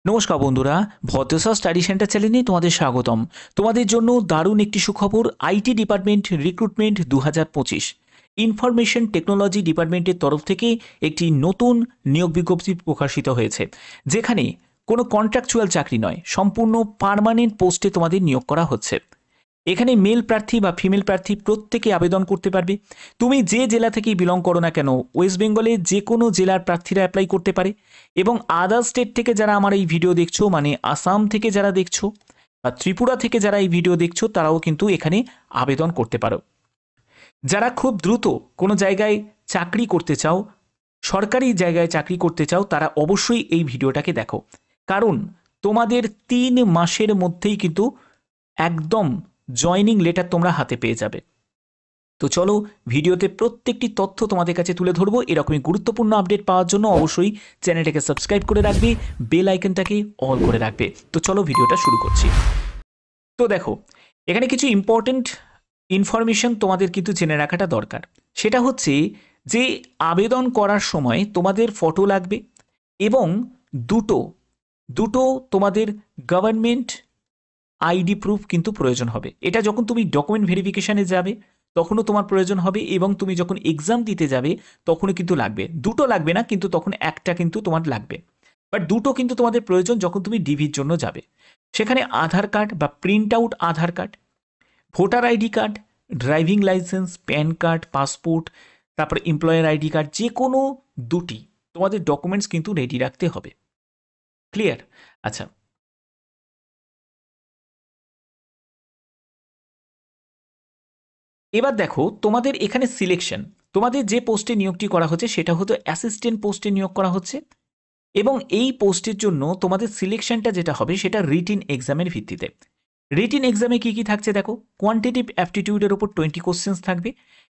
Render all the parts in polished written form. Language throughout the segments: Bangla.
নমস্কার বন্ধুরা, ভদ্রসা স্টাডি সেন্টার চ্যানেলে তোমাদের স্বাগতম। তোমাদের জন্য দারুণ একটি সুখবর। IT department recruitment 2025 information technology ডিপার্টমেন্টের তরফ থেকে একটি নতুন নিয়োগ বিজ্ঞপ্তি প্রকাশিত হয়েছে, যেখানে কোনো কন্ট্রাকচুয়াল চাকরি নয়, সম্পূর্ণ পার্মানেন্ট পোস্টে তোমাদের নিয়োগ করা হচ্ছে। এখানে মেল প্রার্থী বা ফিমেল প্রার্থী প্রত্যেকে আবেদন করতে পারবে। তুমি যে জেলা থেকেই বিলং করো না কেন, ওয়েস্ট বেঙ্গলে যে কোনো জেলার প্রার্থীরা অ্যাপ্লাই করতে পারে। এবং আদার স্টেট থেকে যারা আমার এই ভিডিও দেখছো, মানে আসাম থেকে যারা দেখছো বা ত্রিপুরা থেকে যারা এই ভিডিও দেখছো, তারাও কিন্তু এখানে আবেদন করতে পারো। যারা খুব দ্রুত কোনো জায়গায় চাকরি করতে চাও, সরকারি জায়গায় চাকরি করতে চাও, তারা অবশ্যই এই ভিডিওটাকে দেখো। কারণ তোমাদের 3 মাসের মধ্যেই কিন্তু একদম জয়নিং লেটার তোমরা হাতে পেয়ে যাবে। তো চলো, ভিডিওতে প্রত্যেকটি তথ্য তোমাদের কাছে তুলে ধরবো। এরকমই গুরুত্বপূর্ণ আপডেট পাওয়ার জন্য অবশ্যই চ্যানেলটাকে সাবস্ক্রাইব করে রাখবে, বেল আইকনটাকে অল করে রাখবে। তো চলো, ভিডিওটা শুরু করছি। তো দেখো, এখানে কিছু ইম্পর্টেন্ট ইনফরমেশন তোমাদের কিন্তু জেনে রাখাটা দরকার। সেটা হচ্ছে যে আবেদন করার সময় তোমাদের ফটো লাগবে এবং দুটো তোমাদের গভর্নমেন্ট আইডি প্রুফ কিন্তু প্রয়োজন হবে। এটা যখন তুমি ডকুমেন্ট ভেরিফিকেশানে যাবে তখনও তোমার প্রয়োজন হবে, এবং তুমি যখন এক্সাম দিতে যাবে তখনও কিন্তু লাগবে। দুটো লাগবে না, কিন্তু তখন একটা কিন্তু তোমার লাগবে, বাট দুটো কিন্তু তোমাদের প্রয়োজন যখন তুমি ডিভির জন্য যাবে। সেখানে আধার কার্ড বা print out Aadhaar card, voter ID card, driving licence, PAN card, passport, তারপরে এমপ্লয়ার আইডি কার্ড, যে কোনো দুটি তোমাদের ডকুমেন্টস কিন্তু রেডি রাখতে হবে। ক্লিয়ার? আচ্ছা, এবার দেখো তোমাদের এখানে সিলেকশন, তোমাদের যে পোস্টে নিয়োগটি করা হচ্ছে সেটা হতো অ্যাসিস্ট্যান্ট পোস্টে নিয়োগ করা হচ্ছে। এবং এই পোস্টের জন্য তোমাদের সিলেকশনটা যেটা হবে সেটা রিটিন এক্সামের ভিত্তিতে। রিটিন এক্সামে কী কী থাকছে দেখো, কোয়ান্টিটিভ অ্যাপটিটিউডের ওপর 20 কোশ্চেন্স থাকবে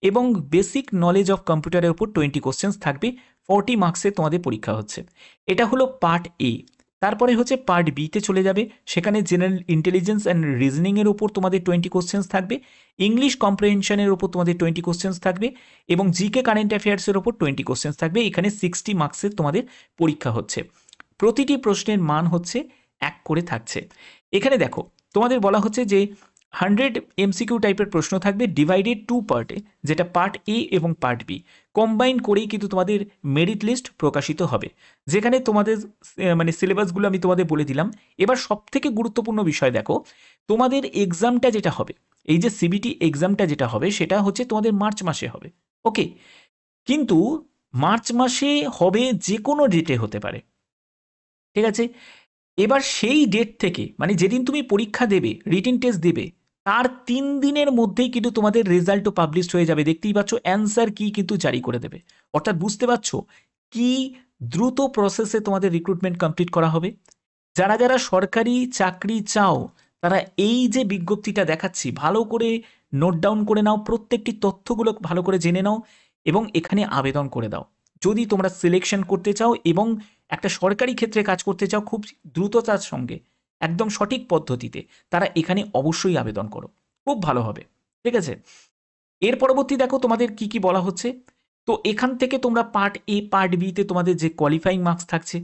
এবং বেসিক নলেজ অফ কম্পিউটারের ওপর 20 কোশ্চেন্স থাকবে। 40 মার্কসের তোমাদের পরীক্ষা হচ্ছে। এটা হলো পার্ট এ। তারপরে হচ্ছে পার্ট বিতে চলে যাবে, সেখানে জেনারেল ইন্টেলিজেন্স অ্যান্ড রিজনিংয়ের ওপর তোমাদের 20 কোশ্চেন্স থাকবে, ইংলিশ কম্প্রিহেনশনের ওপর তোমাদের 20 কোশ্চেন্স থাকবে এবং জিকে কারেন্ট অ্যাফেয়ার্সের ওপর 20 কোশ্চেন্স থাকবে। এখানে 60 মার্কসের তোমাদের পরীক্ষা হচ্ছে। প্রতিটি প্রশ্নের মান হচ্ছে 1 করে থাকছে। এখানে দেখো তোমাদের বলা হচ্ছে যে 100 এমসিকিউ টাইপের প্রশ্ন থাকবে, ডিভাইডেড 2 পার্টে, যেটা পার্ট এ এবং পার্ট বি কম্বাইন করেই কিন্তু তোমাদের মেরিট লিস্ট প্রকাশিত হবে, যেখানে তোমাদের মানে সিলেবাসগুলো আমি তোমাদের বলে দিলাম। এবার সবথেকে গুরুত্বপূর্ণ বিষয় দেখো, তোমাদের এক্সামটা যেটা হবে, এই যে সিবিটি এক্সামটা যেটা হবে সেটা হচ্ছে তোমাদের মার্চ মাসে হবে। ওকে, কিন্তু মার্চ মাসে হবে, যে কোনো ডেটে হতে পারে, ঠিক আছে? এবার সেই ডেট থেকে, মানে যেদিন তুমি পরীক্ষা দেবে, রিটিন টেস্ট দেবে, তার 3 দিনের মধ্যেই কিন্তু তোমাদের রেজাল্টও পাবলিশড হয়ে যাবে। দেখতেই পাচ্ছ অ্যান্সার কি কিন্তু জারি করে দেবে। অর্থাৎ বুঝতে পারছো কি দ্রুত প্রসেসে তোমাদের রিক্রুটমেন্ট কমপ্লিট করা হবে। যারা যারা সরকারি চাকরি চাও তারা এই যে বিজ্ঞপ্তিটা দেখাচ্ছি ভালো করে নোট ডাউন করে নাও, প্রত্যেকটি তথ্যগুলো ভালো করে জেনে নাও এবং এখানে আবেদন করে দাও। যদি তোমরা সিলেকশন করতে চাও এবং একটা সরকারি ক্ষেত্রে কাজ করতে চাও খুব দ্রুততার সঙ্গে, একদম সঠিক পদ্ধতিতে, তারা এখানে অবশ্যই আবেদন করো, খুব ভালো হবে। ঠিক আছে, এর পরবর্তী দেখো তোমাদের কি কি বলা হচ্ছে। তো এখান থেকে তোমরা পার্ট এ পার্ট বিতে তোমাদের যে কোয়ালিফাইং মার্কস থাকছে,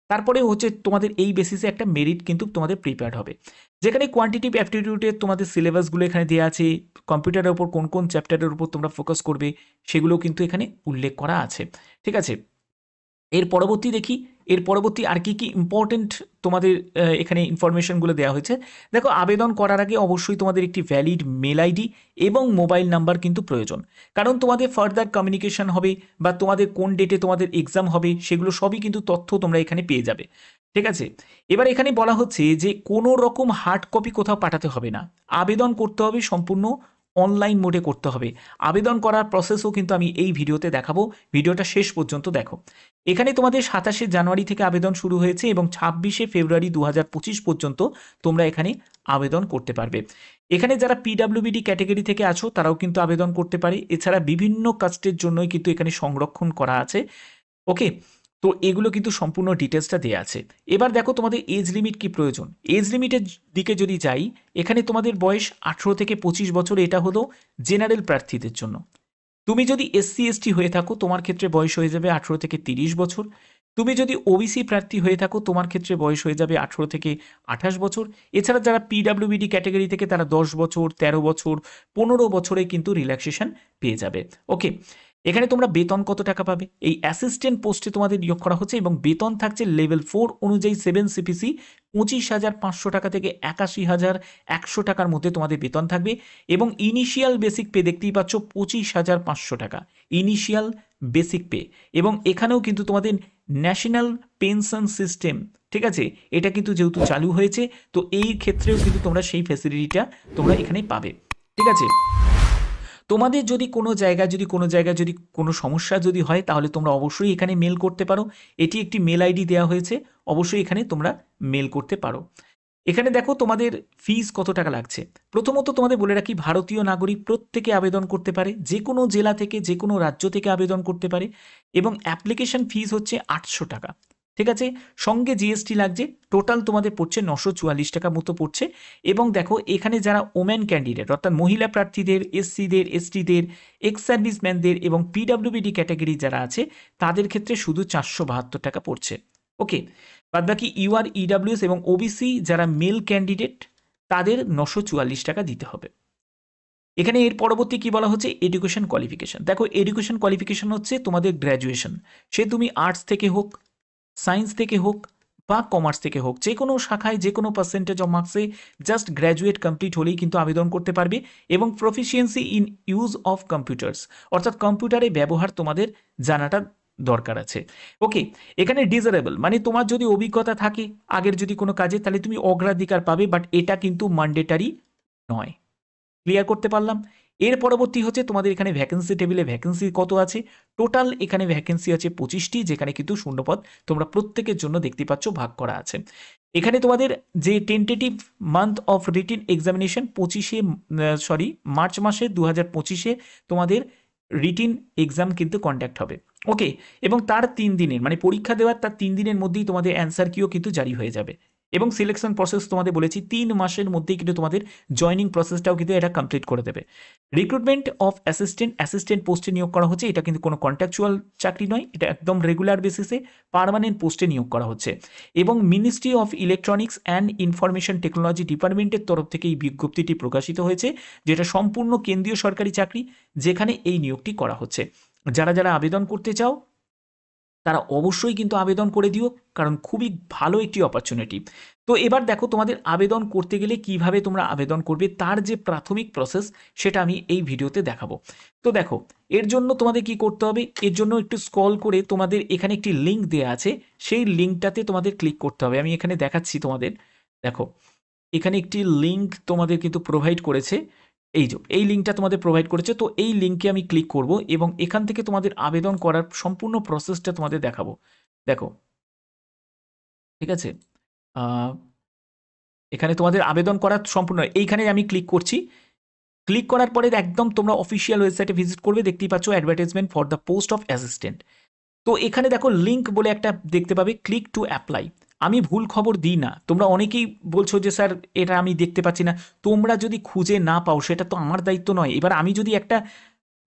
তারপরে হচ্ছে তোমাদের এই বেসিসে একটা মেরিট কিন্তু তোমাদের প্রিপেয়ার্ড হবে, যেখানে কোয়ান্টিটিভ অ্যাপটিটিউডের তোমাদের সিলেবাসগুলো এখানে দেওয়া আছে, কম্পিউটারের উপর কোন কোন চ্যাপ্টারের উপর তোমরা ফোকাস করবে সেগুলো কিন্তু এখানে উল্লেখ করা আছে। ঠিক আছে, এর পরবর্তী দেখি, এর পরবর্তী আর কি কি ইম্পর্টেন্ট তোমাদের এখানে ইনফরমেশনগুলো দেওয়া হয়েছে। দেখো, আবেদন করার আগে অবশ্যই তোমাদের একটি ভ্যালিড মেল আইডি এবং মোবাইল নাম্বার কিন্তু প্রয়োজন, কারণ তোমাদের ফার্দার কমিউনিকেশন হবে বা তোমাদের কোন ডেটে তোমাদের এক্সাম হবে সেগুলো সবই কিন্তু তথ্য তোমরা এখানে পেয়ে যাবে। ঠিক আছে, এবার এখানে বলা হচ্ছে যে কোনো রকম হার্ড কপি কোথাও পাঠাতে হবে না, আবেদন করতে হবে সম্পূর্ণ অনলাইন মোডে করতে হবে। আবেদন করার প্রসেসও কিন্তু আমি এই ভিডিওতে দেখাবো, ভিডিওটা শেষ পর্যন্ত দেখো। এখানে তোমাদের 27শে জানুয়ারি থেকে আবেদন শুরু হয়েছে এবং 26শে ফেব্রুয়ারি 2025 পর্যন্ত তোমরা এখানে আবেদন করতে পারবে। এখানে যারা পিডাব্লিউবিডি ক্যাটাগরি থেকে আছো তারাও কিন্তু আবেদন করতে পারে। এছাড়া বিভিন্ন কাস্টের জন্যই কিন্তু এখানে সংরক্ষণ করা আছে। ওকে, তো এগুলো কিন্তু সম্পূর্ণ ডিটেলসটা দেওয়া আছে। এবার দেখো তোমাদের এজ লিমিট কি প্রয়োজন। এজ লিমিটের দিকে যদি যাই, এখানে তোমাদের বয়স 18 থেকে 25 বছর, এটা হলো জেনারেল প্রার্থীদের জন্য। তুমি যদি এসসি এসটি হয়ে থাকো তোমার ক্ষেত্রে বয়স হয়ে যাবে 18 থেকে 30 বছর। তুমি যদি ওবিসি প্রার্থী হয়ে থাকো তোমার ক্ষেত্রে বয়স হয়ে যাবে 18 থেকে 28 বছর। এছাড়া যারা পিডাব্লিউবিডি ক্যাটাগরি থেকে তারা 10 বছর, 13 বছর, 15 বছরে কিন্তু রিল্যাক্সেশন পেয়ে যাবে। ওকে, এখানে তোমরা বেতন কত টাকা পাবে? এই অ্যাসিস্ট্যান্ট পোস্টে তোমাদের নিয়োগ করা হচ্ছে এবং বেতন থাকছে লেভেল 4 অনুযায়ী 7 সিপিসি 25,500 টাকা থেকে 81,100 টাকার মধ্যে তোমাদের বেতন থাকবে এবং ইনিশিয়াল বেসিক পে দেখতেই পাচ্ছ 25,500 টাকা ইনিশিয়াল বেসিক পে। এবং এখানেও কিন্তু তোমাদের ন্যাশনাল পেনশন সিস্টেম, ঠিক আছে, এটা কিন্তু যেহেতু চালু হয়েছে তো এই ক্ষেত্রেও কিন্তু তোমরা সেই ফ্যাসিলিটিটা তোমরা এখানে পাবে। ঠিক আছে, তোমাদের যদি কোনো জায়গায় যদি কোনো সমস্যা যদি হয় তাহলে তোমরা অবশ্যই এখানে মেল করতে পারো। এটি একটি মেল আইডি দেওয়া হয়েছে, অবশ্যই এখানে তোমরা মেল করতে পারো। এখানে দেখো তোমাদের ফিস কত টাকা লাগছে। প্রথমত তোমাদের বলে রাখি, ভারতীয় নাগরিক প্রত্যেকে আবেদন করতে পারে, যে কোনো জেলা থেকে যে কোনো রাজ্য থেকে আবেদন করতে পারে এবং অ্যাপ্লিকেশন ফিস হচ্ছে 800 টাকা। ঠিক আছে, সঙ্গে জিএসটি লাগছে, টোটাল তোমাদের পড়ছে 944 টাকা মতো পড়ছে। এবং দেখো এখানে যারা ওমেন ক্যান্ডিডেট অর্থাৎ মহিলা প্রার্থীদের, এসসিদের, এসটিদের, এক্স সার্ভিসম্যানদের এবং পিডাব্লিউবিডি ক্যাটাগরি যারা আছে তাদের ক্ষেত্রে শুধু 472 টাকা পড়ছে। ওকে, বাদবাকি ইউআর, ইডাব্লিউএস এবং ওবিসি যারা মেল ক্যান্ডিডেট তাদের 944 টাকা দিতে হবে। এখানে এর পরবর্তী কি বলা হচ্ছে, এডুকেশন কোয়ালিফিকেশন। দেখো এডুকেশন কোয়ালিফিকেশন হচ্ছে তোমাদের গ্র্যাজুয়েশন, সে তুমি আর্টস থেকে হোক, সায়েন্স থেকে হোক বা কমার্স থেকে হোক, যে কোনো শাখায় যে কোনো পার্সেন্টেজ অফ মার্কসে জাস্ট গ্র্যাজুয়েট কমপ্লিট হলেই কিন্তু আবেদন করতে পারবে। এবং proficiency in use of computers অর্থাৎ কম্পিউটারে ব্যবহার তোমাদের জানাটা দরকার আছে। ওকে, এখানে ডিজারেবল মানে তোমার যদি অভিজ্ঞতা থাকে আগের যদি কোনো কাজে তাহলে তুমি অগ্রাধিকার পাবে, বাট এটা কিন্তু ম্যান্ডেটারি নয়। ক্লিয়ার করতে পারলাম? এর পরবর্তী হচ্ছে তোমাদের এখানে ভ্যাকেন্সি টেবিলে ভ্যাকেন্সি কত আছে। টোটাল এখানে ভ্যাকেন্সি আছে 25টি, যেখানে কিন্তু শূন্যপদ তোমরা প্রত্যেকের জন্য দেখতে পাচ্ছ ভাগ করা আছে। এখানে তোমাদের যে tentative month of written examination March মাসে 2025 তোমাদের রিটিন এক্সাম কিন্তু কন্ডাক্ট হবে। ওকে, এবং তার 3 দিনের মানে পরীক্ষা দেওয়ার তার 3 দিনের মধ্যেই তোমাদের অ্যান্সার কিও কিন্তু জারি হয়ে যাবে। এবং সিলেকশন প্রসেস তোমাদের বলেছি 3 মাসের মধ্যেই কিন্তু তোমাদের জয়নিং প্রসেসটাও কিন্তু এটা কমপ্লিট করে দেবে। রিক্রুটমেন্ট অফ অ্যাসিস্ট্যান্ট পোস্টে নিয়োগ করা হচ্ছে, এটা কিন্তু কোনো কন্ট্রাকচুয়াল চাকরি নয়, এটা একদম রেগুলার বেসিসে পার্মানেন্ট পোস্টে নিয়োগ করা হচ্ছে। এবং ministry of electronics and information technology ডিপার্টমেন্টের তরফ থেকে এই বিজ্ঞপ্তিটি প্রকাশিত হয়েছে, যেটা সম্পূর্ণ কেন্দ্রীয় সরকারি চাকরি, যেখানে এই নিয়োগটি করা হচ্ছে। যারা যারা আবেদন করতে চাও তারা অবশ্যই কিন্তু আবেদন করে দিও, কারণ খুবই ভালো একটি অপরচুনিটি। তো এবার দেখো তোমাদের আবেদন করতে গেলে কিভাবে তোমরা আবেদন করবে তার যে প্রাথমিক প্রসেস সেটা আমি এই ভিডিওতে দেখাবো। তো দেখো এর জন্য তোমাদের কি করতে হবে, এর জন্য একটু স্ক্রল করে তোমাদের এখানে একটি লিঙ্ক দেওয়া আছে, সেই লিঙ্কটাতে তোমাদের ক্লিক করতে হবে। আমি এখানে দেখাচ্ছি তোমাদের, দেখো এখানে একটি লিঙ্ক তোমাদের কিন্তু প্রোভাইড করেছে, এই লিঙ্কটা তোমাদের প্রোভাইড করেছে। তো এই লিঙ্কে আমি ক্লিক করব এবং এখান থেকে তোমাদের আবেদন করার সম্পূর্ণ প্রসেসটা তোমাদের দেখাবো। দেখো ঠিক আছে, এখানে তোমাদের আবেদন করার সম্পূর্ণ, এইখানে আমি ক্লিক করছি। ক্লিক করার পরে একদম তোমরা অফিসিয়াল ওয়েবসাইটে ভিজিট করবে, দেখতেই পাচ্ছ advertisement for the post of assistant. তো এখানে দেখো লিঙ্ক বলে একটা দেখতে পাবে, ক্লিক টু অ্যাপ্লাই। আমি ভুল খবর দিই না, তোমরা অনেকেই বলছো যে স্যার এটা আমি দেখতে পাচ্ছি না। তোমরা যদি খুঁজে না পাও সেটা তো আমার দায়িত্ব নয়। এবার আমি যদি একটা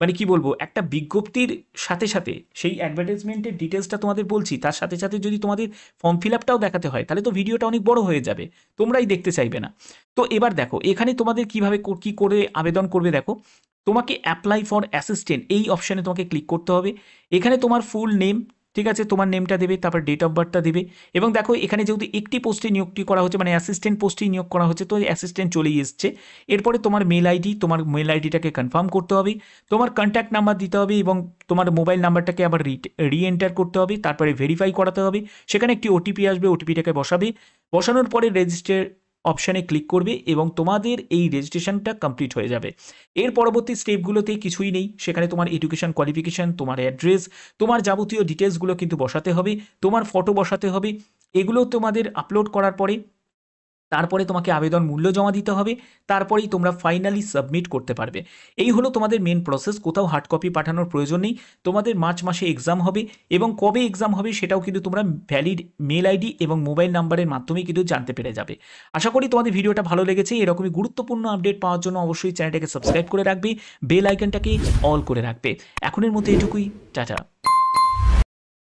মানে কি বলবো, একটা বিজ্ঞপ্তির সাথে সাথে সেই অ্যাডভার্টাইজমেন্টের ডিটেলসটা তোমাদের বলছি, তার সাথে সাথে যদি তোমাদের ফর্ম ফিল আপটাও দেখাতে হয় তাহলে তো ভিডিওটা অনেক বড় হয়ে যাবে, তোমরাই দেখতে চাইবে না। তো এবার দেখো এখানে তোমাদের কিভাবে কি করে আবেদন করবে। দেখো তোমাকে অ্যাপ্লাই ফর অ্যাসিস্ট্যান্ট এই অপশানে তোমাকে ক্লিক করতে হবে। এখানে তোমার ফুল নেম, ঠিক আছে, তোমার নেমটা দেবে, তারপর ডেট অফ বার্থটা দেবে। এবং দেখো এখানে যেহেতু একটি পোস্টে নিয়োগটি করা হচ্ছে মানে অ্যাসিস্ট্যান্ট পোস্টেই নিয়োগ করা হচ্ছে, তো অ্যাসিস্ট্যান্ট চলেই এসছে। এরপরে তোমার মেল আইডিটাকে কনফার্ম করতে হবে, তোমার কন্ট্যাক্ট নাম্বার দিতে হবে এবং তোমার মোবাইল নাম্বারটাকে আবার রিএন্টার করতে হবে, তারপরে ভেরিফাই করাতে হবে। সেখানে একটি ওটিপি আসবে, ওটিপিটাকে বসানোর পরে রেজিস্টার অপশানে ক্লিক করবে এবং তোমাদের এই রেজিস্ট্রেশনটা কমপ্লিট হয়ে যাবে। এর পরবর্তী স্টেপগুলোতে কিছুই নেই, সেখানে তোমার এডুকেশন কোয়ালিফিকেশান, তোমার অ্যাড্রেস, তোমার যাবতীয় ডিটেলসগুলো কিন্তু বসাতে হবে, তোমার ফটো বসাতে হবে। এগুলো তোমাদের আপলোড করার পরে তারপরে তোমাকে আবেদন মূল্য জমা দিতে হবে, তারপরেই তোমরা ফাইনালি সাবমিট করতে পারবে। এই হলো তোমাদের মেন প্রসেস, কোথাও হার্ড কপি পাঠানোর প্রয়োজন নেই। তোমাদের মার্চ মাসে এক্সাম হবে এবং কবে এক্সাম হবে সেটাও কিন্তু তোমরা ভ্যালিড মেল আইডি এবং মোবাইল নাম্বারের মাধ্যমে কিন্তু জানতে পেরে যাবে। আশা করি তোমাদের ভিডিওটা ভালো লেগেছে। এরকমই গুরুত্বপূর্ণ আপডেট পাওয়ার জন্য অবশ্যই চ্যানেলটাকে সাবস্ক্রাইব করে রাখবে, বেল আইকনটাকে অল করে রাখবে। এখনের মতো এটুকুই, টাটা।